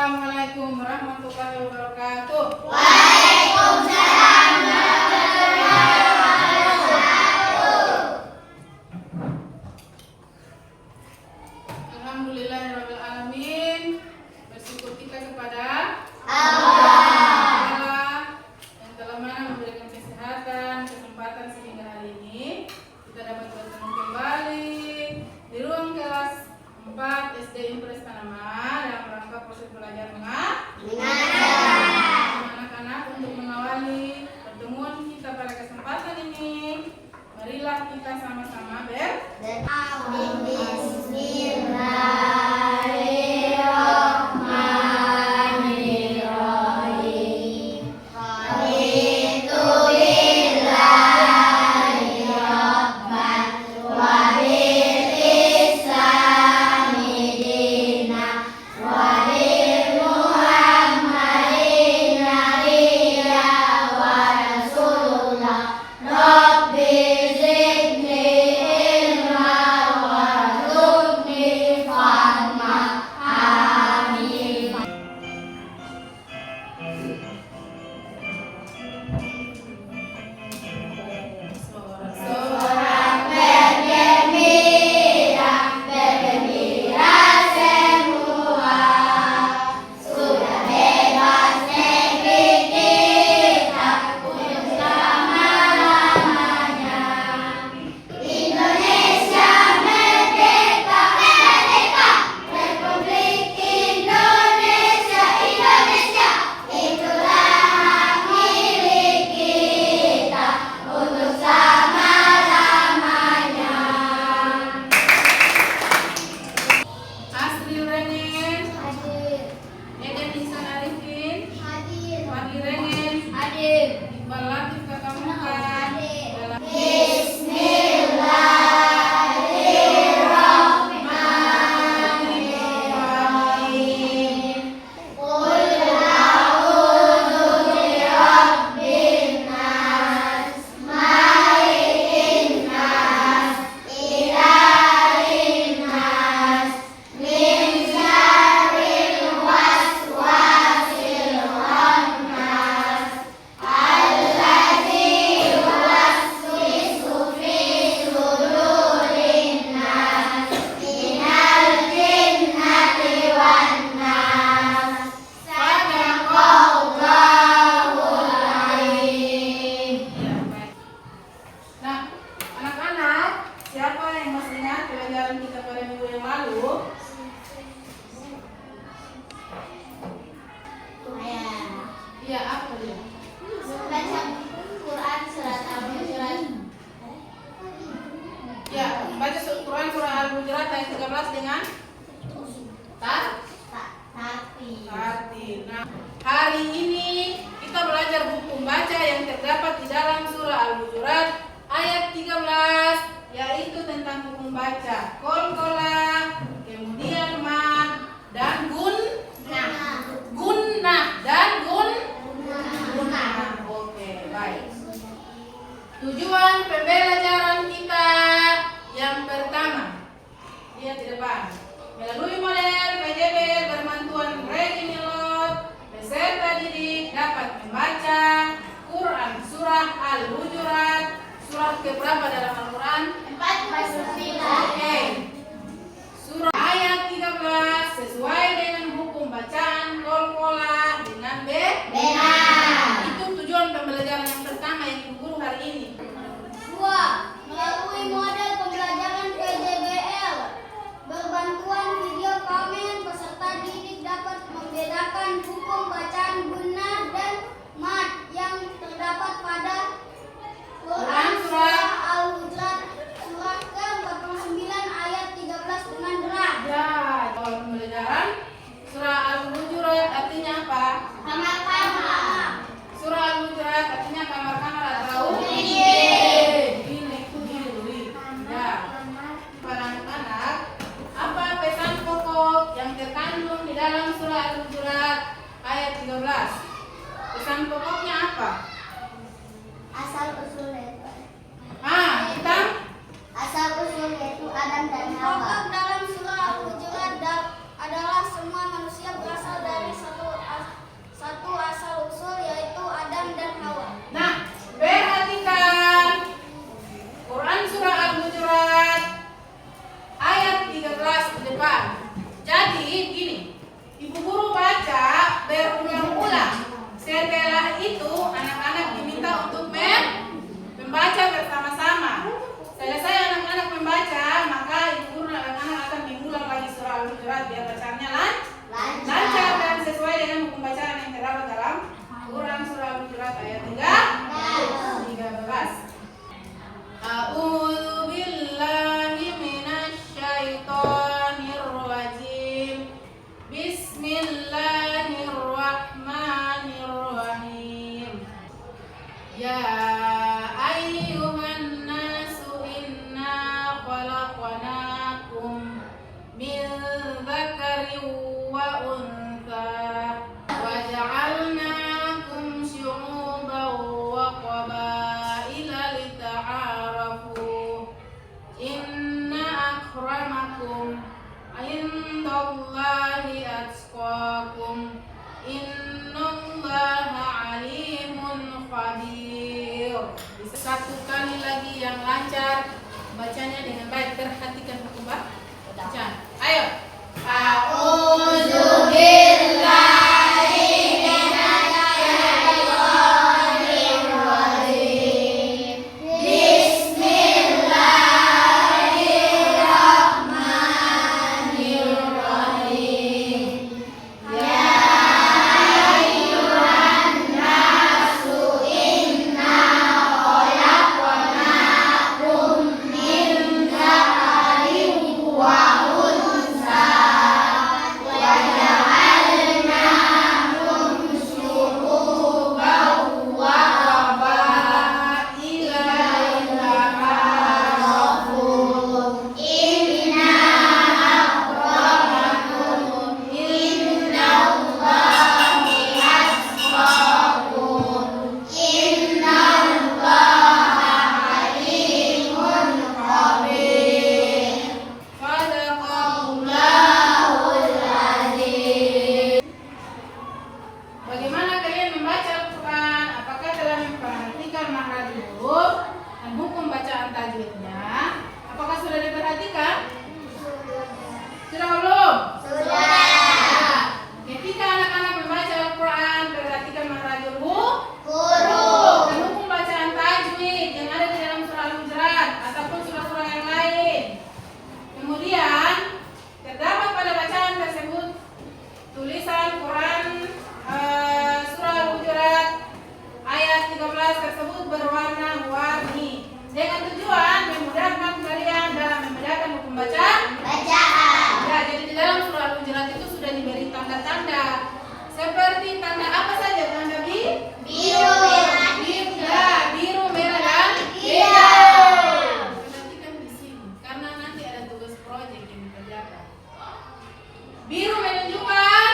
Assalamualaikum warahmatullahi wabarakatuh. Waalaikumsalam warahmatullahi wabarakatuh. Alhamdulillahirabbil alamin. Bersyukur kita kepada Allah yang telah memberikan kesehatan, kesempatan sehingga hari ini kita dapat bertemu kembali di ruang kelas 4 SD Impres Panama dalam rangka proses belajar anak-anak untuk mengawali pertemuan kita pada kesempatan ini. Marilah kita sama-sama Bismillahirrahmanirrahim. Siapa yang masih ingat pelajaran kita pada minggu yang lalu? Iya, apa dia? Baca Quran surat Al-Hujurat. Ya, baca Quran surah Al-Hujurat ayat 13 dengan tartil. Nah, hari ini kita belajar buku baca yang terdapat di dalam surah Al-Hujurat ayat 13, yaitu tentang hukum baca qalqalah, kemudian mad dan gunnah dan gunnah. Oke, baik. Tujuan pembelajaran kita yang pertama, lihat di depan. Melalui model PJB berbantuan Regi Milot, peserta didik dapat membaca Quran surah Al-Hujurat. Surah keberapa dalam Al-Quran? 49. Oke. Surah ayat 13 sesuai dengan hukum bacaan qalqalah dengan Benar. Itu tujuan pembelajaran yang pertama yang Ibu Guru hari ini. 2. Melalui model pembelajaran PJBL berbantuan video komen, peserta didik dapat membedakan hukum bacaan gunnah dan mad yang terdapat pada Quran surah Al-Hujurat surah ke-49 ayat 13 dengan deraj. Ya, kalau pembelajaran surah Al-Hujurat artinya apa? Sama-sama. ta'arafu. Inna akramakum indallahi atqakum. Innallaha alimun khabir. Bisa satu kali lagi yang lancar, bacanya dengan baik, perhatikan hukum bacaan. Ayo. A'udzu billahi minasyaitonir rajim. Bismillahirrahmanirrahim. Ya ayyuhan nasu inna khalaqnakum min dzakarin wa unsa wa ja'alnakum syu'uban wa qabaila lita'arafu. Inna akramakum indallahi atqakum. Innallaha alimun khabir. Sadaqallahul azim. Bagaimana kalian membaca Al-Quran? Apakah telah memperhatikan makhraj huruf dan hukum bacaan tajwidnya? Apakah sudah diperhatikan? Sudah belum? Sudah. Ketika anak-anak membaca Al-Quran, perhatikan makhraj huruf dan hukum bacaan tajwid yang ada di dalam surah Al-Hujurat ataupun surah-surah yang lain. Kemudian terdapat pada bacaan tersebut tulisan Quran surah Al-Hujurat ayat 13 tersebut berwarna-warni dengan tujuan memudahkan kalian dalam membedakan hukum bacaan. Ya, jadi di dalam surah Al-Hujurat itu sudah diberi tanda-tanda. Seperti tanda apa saja? Tanda biru, biru, merah dan hijau. Perhatikan di sini karena nanti ada tugas proyek yang dikerjakan. Biru menunjukkan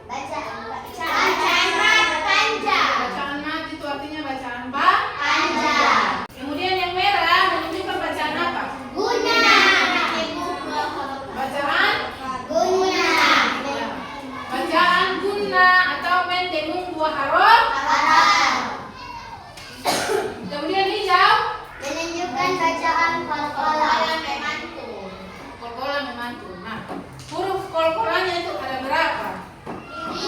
bacaan mat, itu artinya bacaan panjang. Kemudian yang merah menunjukkan bacaan apa? Bacaan ya. Bacaan guna atau mendengung dua huruf. Kemudian hijau Menunjukkan bacaan qalqalah. kolkola memantul. Nah, huruf kolkolanya itu ada berapa? 5.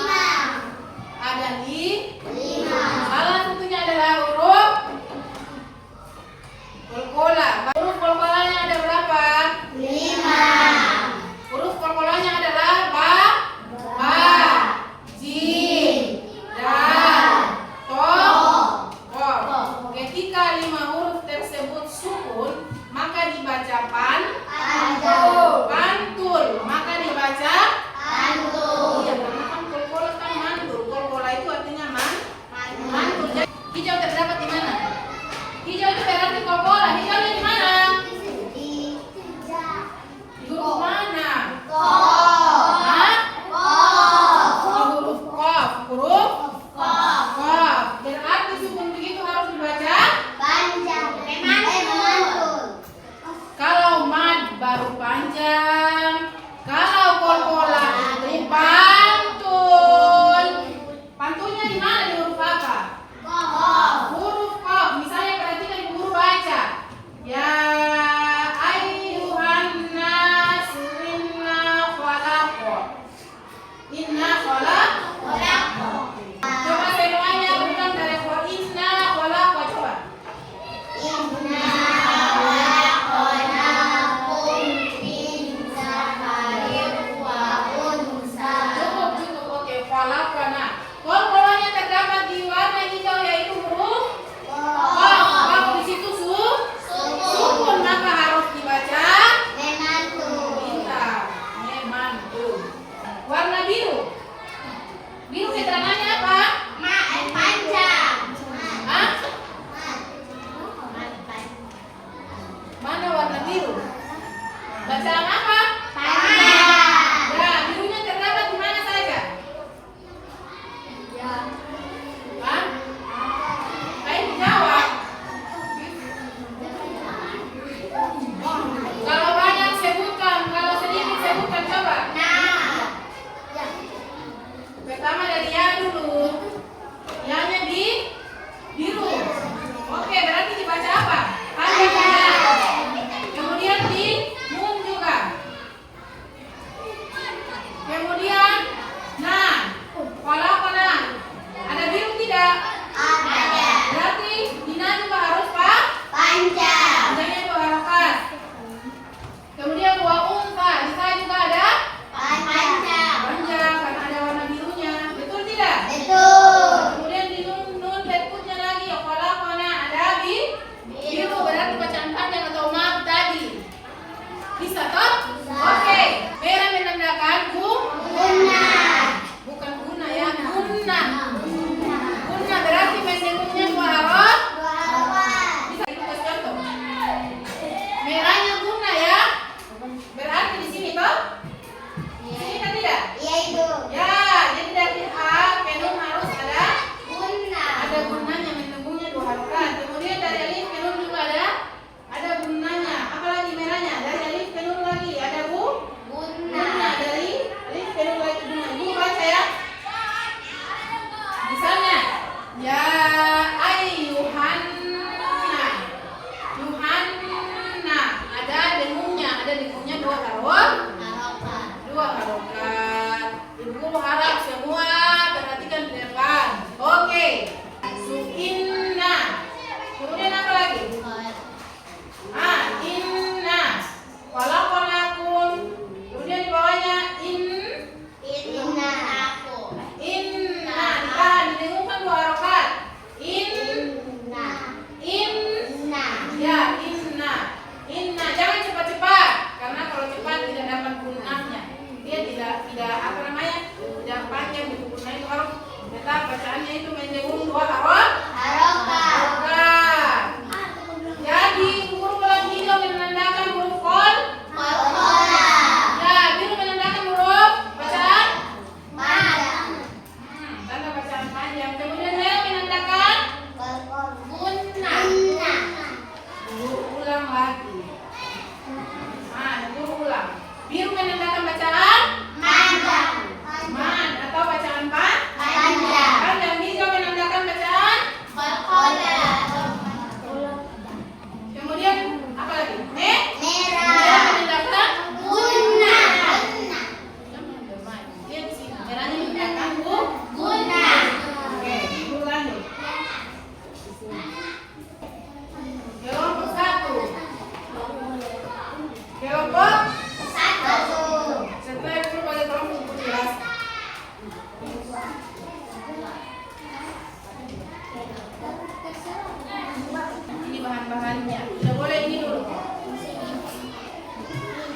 Ada 5. Salah satunya adalah huruf kolkola. Huruf kolkolanya ada berapa? 5. Huruf kolkolanya adalah ba, jim, dal, to, qaf. Ketika 5 huruf tersebut sukun, maka dibaca pantul, maka dibaca iya, karena kan kolkola kan mantul. Kolkola itu artinya mantul. Jadi, hijau terdapat di mana? Hijau itu berarti kolkola. Hijaunya di mana? Di huruf mana? Hah? Huruf qaf. Huruf qaf. Berarti sukun begitu harus dibaca. Kalau mad baru panjang, kalau kolkola itu pantul. Pantulnya di mana? Di huruf apa? Huruf qaf. Misalnya perhatikan di huruf baca. Ya ayyuhan nasu inna khalaqnakum. Inna khalaqnakum. Coba semuanya ulang dari inna khalaqnakum. Coba. Cukup. Oke, khalaqna. Kolkolanya terdapat di warna hijau yaitu huruf qaf. Kalau di situ sukun maka harus dibaca bintang. Memantul. Warna biru. Biru keterangannya apa? Hah? Mana warna biru? Bacaan apa? Ya, birunya terdapat di mana saja? Hah? Ayo dijawab. hati. Man, ulang. Biru menandakan bacaan man atau bacaan Panjang. panjang. Hijau menandakan bacaan. Kemudian apa lagi? Merah menandakan. Guna. Dia di sini. Merahnya menandakan Guna. Oke, ibu lanjut. Kelompok 1. Kelompok setelah ibu pada kelompok ibu jelas. Ini bahan-bahannya. Tidak boleh ini dulu.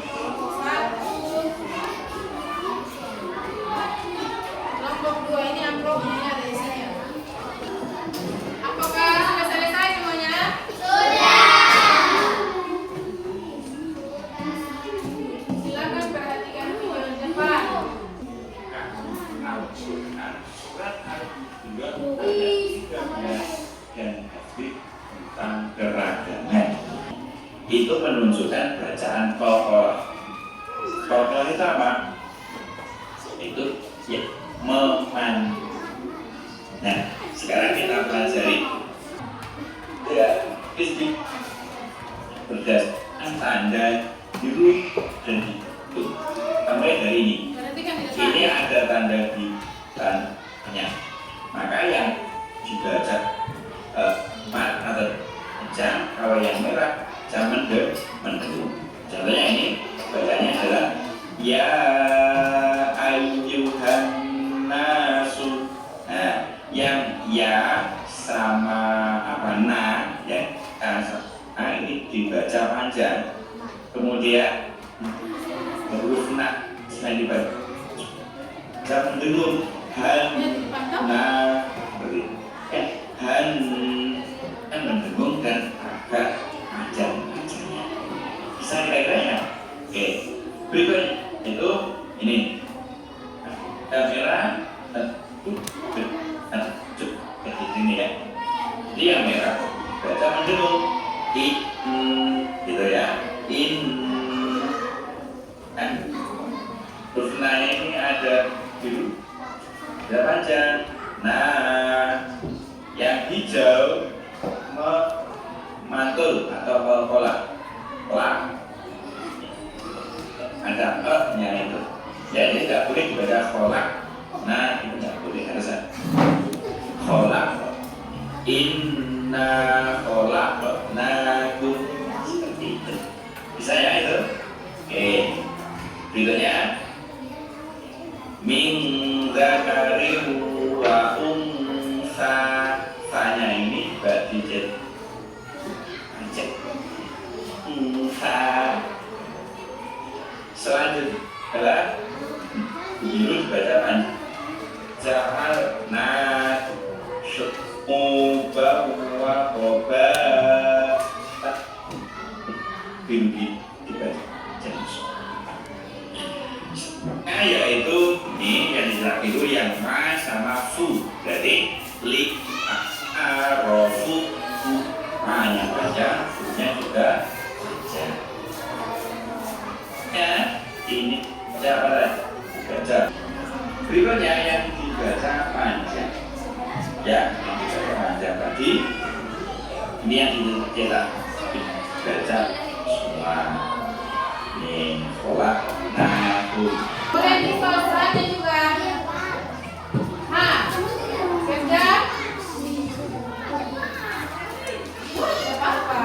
Kelompok 1. Kelompok 2 ini amplopnya ini ada di sini. Apakah sudah selesai semuanya? Silakan perhatikan video di depan. Dan tentang keragaman itu menunjukkan bacaan kokoh. Kokoh itu apa? Itu ya meman. Nah, sekarang kita pelajari ya fisik berdasarkan tanda biru dan itu. Mulai dari ini. Perhatikan di depan. Ini ada tanda di tandanya. Maka yang dibaca mat atau jam, kalau yang merah jam mendung. Contohnya ini bacanya adalah ya ayyuhan nasu. Nah, yang ya sama apa na ya ini dibaca panjang. Kemudian huruf na dibaca jam mendung kan mendukung dan agak panjang-panjangnya. Bisa kira-kiranya? Oke. Berikutnya itu ini merah ini ya. Jadi yang merah baca mendukung gitu ya. Kan huruf na ini ada biru, ada panjang. Nah, yang hijau mantul atau kolak ada nya itu. Jadi tidak boleh dibaca kolak. Nah, itu tidak boleh, harus kolak. Inna kolak nakum seperti itu. Bisa ya itu? Oke. Berikutnya min dzakarin wa unsa. Tanya ini bak dijed panjang. Unsa. Selanjutnya adalah biru dibaca panjang. Jahal na syu'uba wa qoba. Biru dibaca panjang. Nah, yaitu ini yang dijelaskan itu yang ma sama fu. Jadi li rofu ma-nya panjang, fu-nya juga panjang. Ya, ini baca apa lagi? Baca. Berikutnya yang dibaca panjang. Ya, yang dibaca panjang tadi. Ini yang dicetak baca semua. Ini sekolah. Nah, Boleh dibalas saja juga. Kerja. Apa-apa.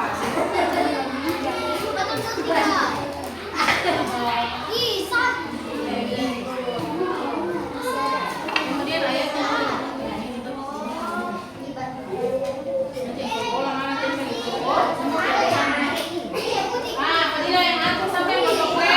Kemudian ayatnya. Fadilah yang atur sampai masuk kue.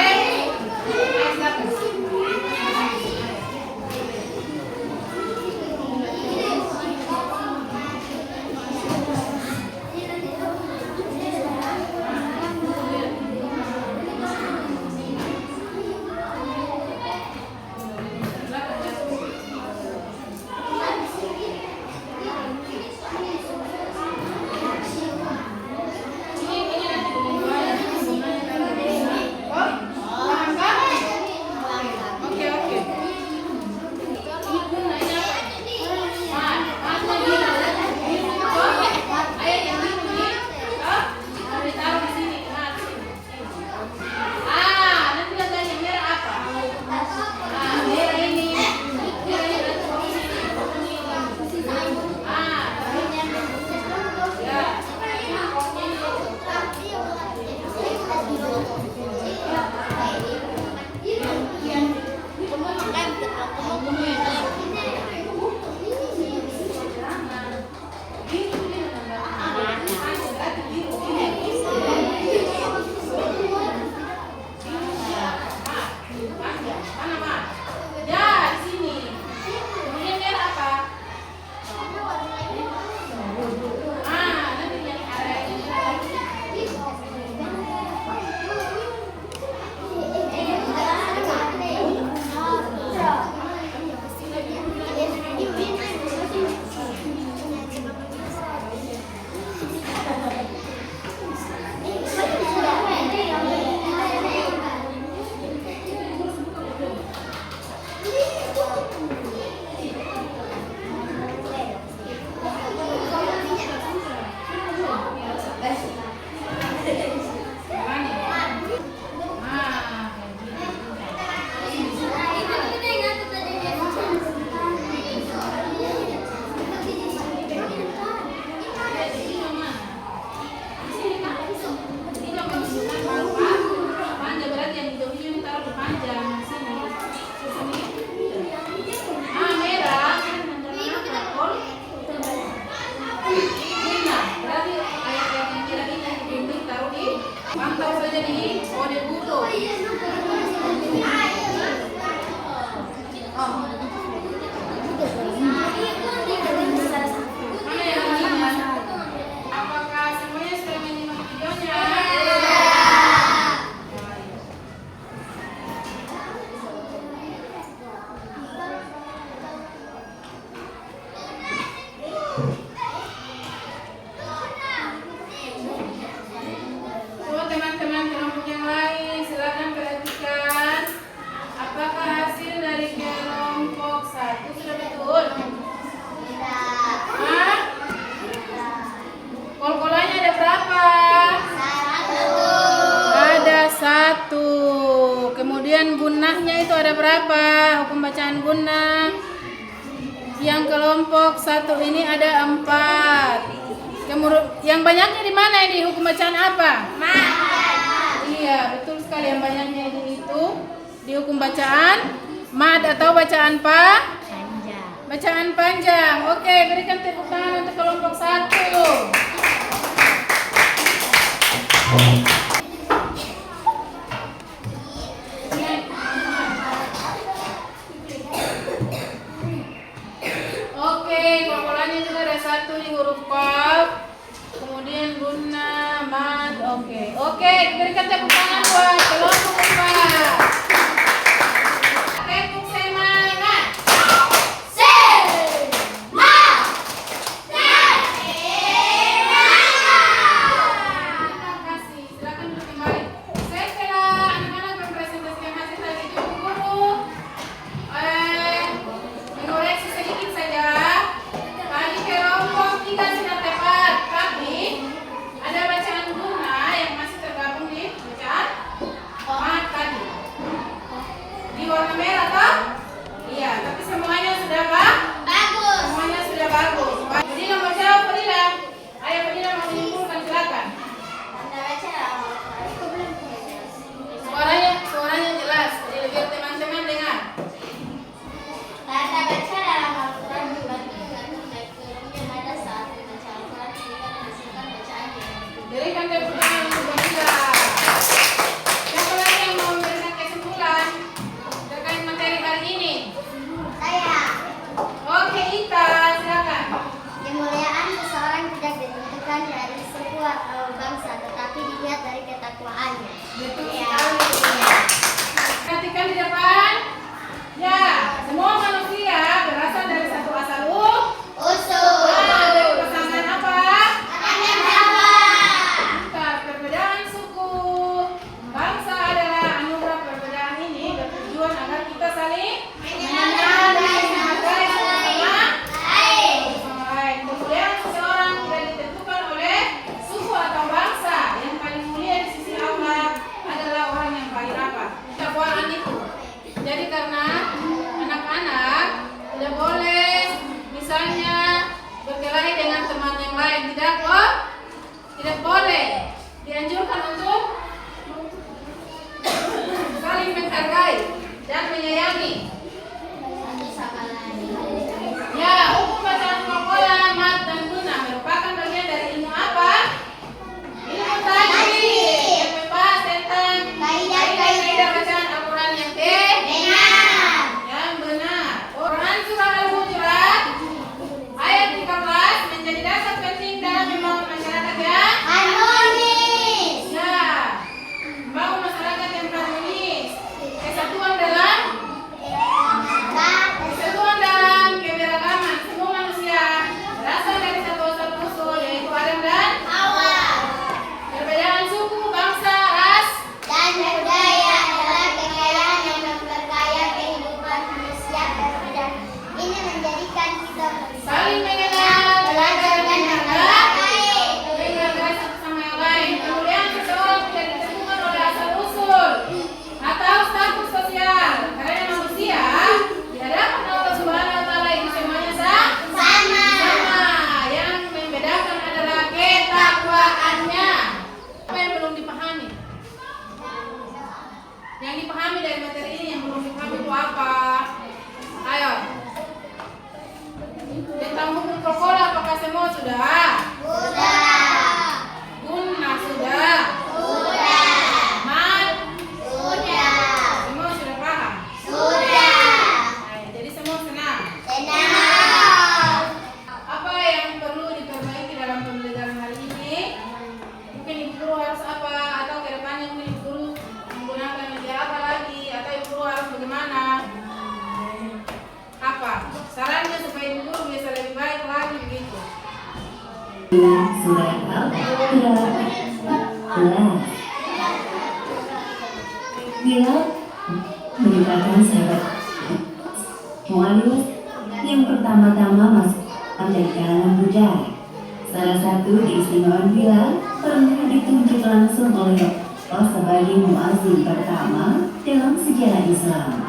harusnya di guru. Mana yang ini? Apakah semuanya sudah menyimak videonya? Coba teman-teman kelompok yang lain silakan perhatikan apakah hasil dari kelompok 1 sudah betul? Hah? Kol-kolannya ada berapa? Ada 1. Kemudian gunahnya itu ada berapa? Hukum bacaan gunah. Yang kelompok 1 ini ada 4. Yang banyaknya di mana ini? Hukum bacaan apa? Iya, betul sekali. Yang banyaknya itu di hukum bacaan mad atau bacaan bacaan panjang. Oke, berikan tepuk tangan untuk kelompok 1. Oke, kumpulannya juga ada 1 di huruf qaf. Kemudian guna, mad. Oke, berikan tepuk tangan buat kelompok 4. Tepuk semangat. Terima kasih. Silakan duduk kembali. Setelah anak-anak mempresentasikan hasil tadi itu, guru mengoreksi sedikit saja. Tadi kelompok 3 sudah tepat, tapi ada bacaan guna yang masih tergabung di bacaan mad tadi. Di warna merah toh? Iya, tapi semuanya sudah bagus. Semuanya sudah bagus. Jadi nomor jawab Fadila. Ayo Fadila mau menyimpulkan silakan. Suaranya jelas. Jadi biar teman-teman dengar. Tata baca dalam Al-Quran dibantu dengan kurikulum yang ada saat membaca Al-Quran sehingga menghasilkan bacaannya. Berikan tepuk tangan untuk Fadila. Siapa lagi yang mau memberikan kesimpulan terkait materi hari ini? Saya. Oke, Ita, silakan. Kemuliaan seseorang tidak ditentukan dari suku atau bangsa, tetapi dilihat dari ketakwaannya. Betul Ya. sekali. Perhatikan di depan. Ya, semua manusia berasal dari satu asal Usul. dari pasangan apa? Akan sama. Bukan perbedaan suku. Bangsa adalah anugerah. Perbedaan ini bertujuan agar kita saling mengenal dan menghargai satu sama lain. Kemudian seseorang tidak ditentukan oleh suku atau bangsa. Yang paling mulia di sisi Allah adalah orang yang paling apa? Takwaan itu. Jadi karena anak-anak tidak boleh misalnya berkelahi dengan teman yang lain, tidak boleh. Dianjurkan untuk saling menghargai dan menyayangi. Satu sama lain. Ya, hukum bacaan kol-kolan, mad dan guna merupakan bagian dari ilmu apa? Ilmu tajwid yang membahas tentang kaidah bacaan Al-Quran yang benar. Quran surah Al-Hujurat ayat 13 menjadi dasar penting dalam membangun masyarakat yang Harmonis. ya, membangun masyarakat yang harmonis. Kesatuan dalam keberagaman. Semua manusia berasal dari satu asal usul, yaitu Adam dan Hawa. perbedaan suku, bangsa, ras. Dan budaya adalah kekayaan yang memperkaya kehidupan manusia berbeda. Ini menjadikan kita Saling mengenal, belajar dan menghargai satu sama yang lain. Kemudian seseorang tidak ditentukan oleh asal usul atau status sosial. Karena manusia di hadapan Allah Subhanahu wa Ta'ala itu semuanya sama. Yang membedakan adalah ketakwaannya. Apa yang belum dipahami? Yang dipahami dari materi ini, yang belum dipahami itu apa? Ayo. Tentang hukum kol-kolan apakah semua sudah? Sudah. Guna sudah? Sudah. Surat Al-Baqarah 11. Bilal merupakan sahabat Muawiyah yang pertama-tama masuk dari kalangan Buddha. Salah satu keistimewaan Bilal pernah ditunjuk langsung oleh Allah sebagai muazzin pertama dalam sejarah Islam.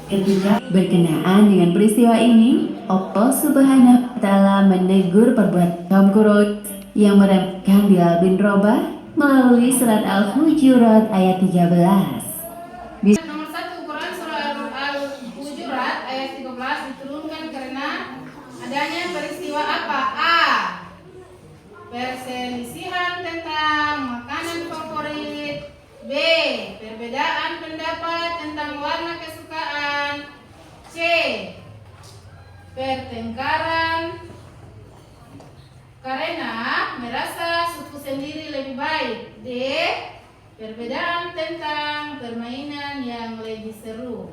Ketika berkenaan dengan peristiwa ini, Allah Subhanahu wa Ta'ala menegur perbuatan kaum Quraisy yang meremehkan Bilal bin Rabah melalui surat Al-Hujurat ayat 13. Nomor 1, Quran surah Al-Hujurat ayat 13 diturunkan karena adanya peristiwa apa? A. Perselisihan tentang makanan favorit. B. Perbedaan pendapat tentang warna kesukaan. C. Pertengkaran karena merasa suku sendiri lebih baik. D. Perbedaan tentang permainan yang lebih seru.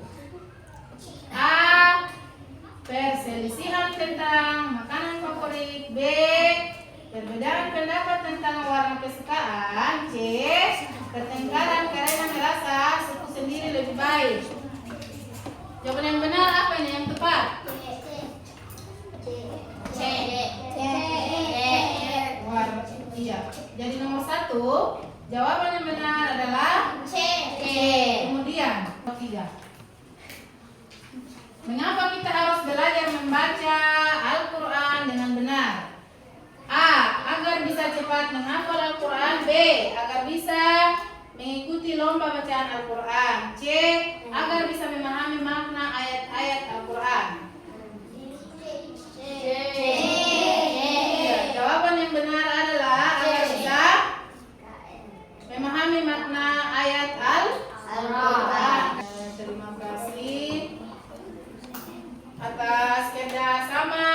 A. Perselisihan tentang makanan favorit. B. Perbedaan pendapat tentang warna kesukaan. C. Pertengkaran karena merasa suku sendiri lebih baik. Jawaban yang benar apa ini yang tepat? C. Iya. Jadi nomor 1, jawaban yang benar adalah C. Kemudian 3. Mengapa kita harus belajar membaca Al-Quran dengan benar? A. Agar bisa cepat menghafal Al-Quran. B. Agar bisa mengikuti lomba bacaan Al-Quran. C. Agar bisa memahami makna ayat-ayat Al-Quran. Jawaban yang benar adalah agar bisa memahami makna ayat Al-Quran. Terima kasih atas kerjasama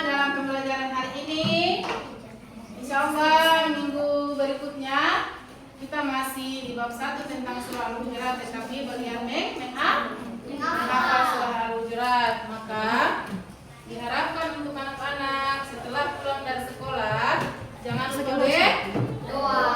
dalam pembelajaran hari ini. Insya Allah minggu berikutnya kita masih di bab 1 tentang surah Al-Hujurat, tetapi bagian menghafal surah Al-Hujurat. Maka diharapkan untuk anak-anak setelah pulang dari sekolah jangan lupa berdoa.